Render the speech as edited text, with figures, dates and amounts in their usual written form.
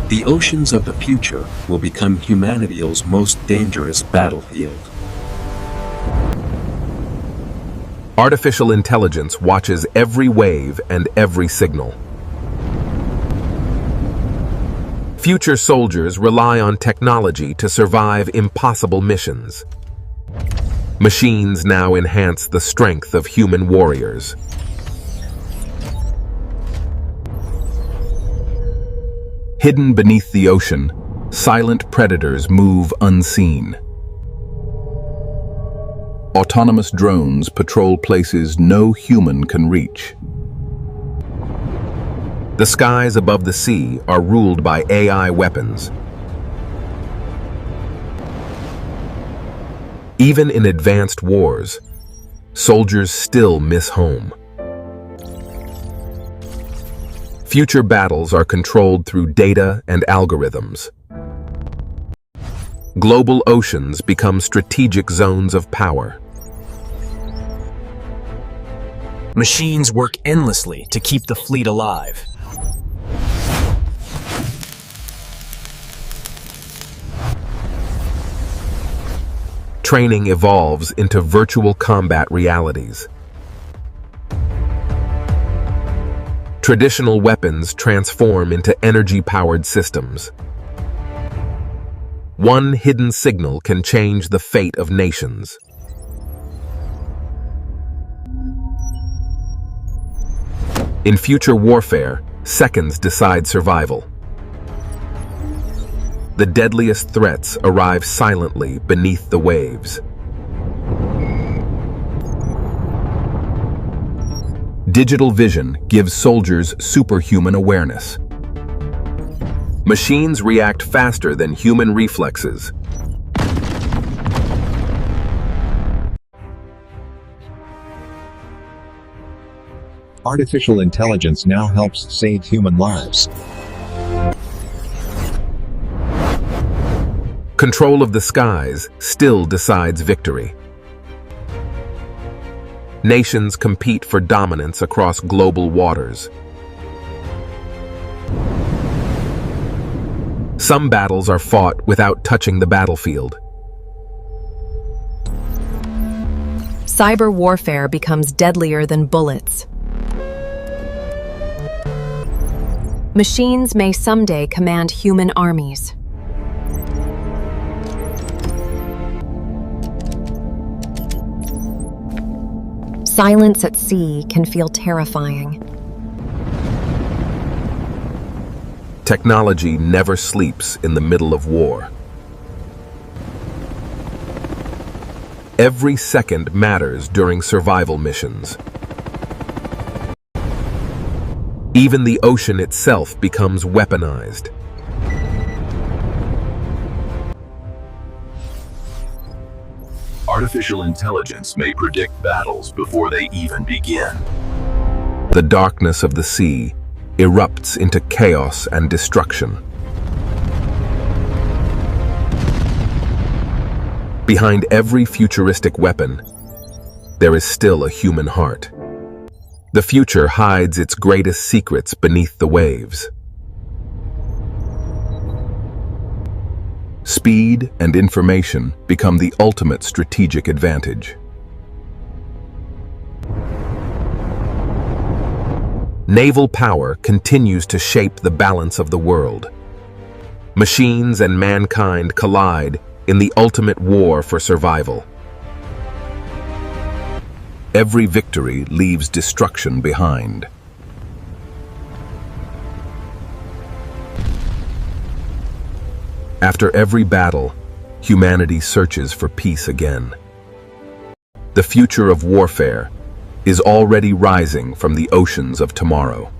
The oceans of the future will become humanity's most dangerous battlefield. Artificial intelligence watches every wave and every signal. Future soldiers rely on technology to survive impossible missions. Machines now enhance the strength of human warriors. Hidden beneath the ocean, silent predators move unseen. Autonomous drones patrol places no human can reach. The skies above the sea are ruled by AI weapons. Even in advanced wars, soldiers still miss home. Future battles are controlled through data and algorithms. Global oceans become strategic zones of power. Machines work endlessly to keep the fleet alive. Training evolves into virtual combat realities. Traditional weapons transform into energy-powered systems. One hidden signal can change the fate of nations. In future warfare, seconds decide survival. The deadliest threats arrive silently beneath the waves. Digital vision gives soldiers superhuman awareness. Machines react faster than human reflexes. Artificial intelligence now helps save human lives. Control of the skies still decides victory. Nations compete for dominance across global waters. Some battles are fought without touching the battlefield. Cyber warfare becomes deadlier than bullets. Machines may someday command human armies. Silence at sea can feel terrifying. Technology never sleeps in the middle of war. Every second matters during survival missions. Even the ocean itself becomes weaponized. Artificial intelligence may predict battles before they even begin. The darkness of the sea erupts into chaos and destruction. Behind every futuristic weapon, there is still a human heart. The future hides its greatest secrets beneath the waves. Speed and information become the ultimate strategic advantage. Naval power continues to shape the balance of the world. Machines and mankind collide in the ultimate war for survival. Every victory leaves destruction behind. After every battle, humanity searches for peace again. The future of warfare is already rising from the oceans of tomorrow.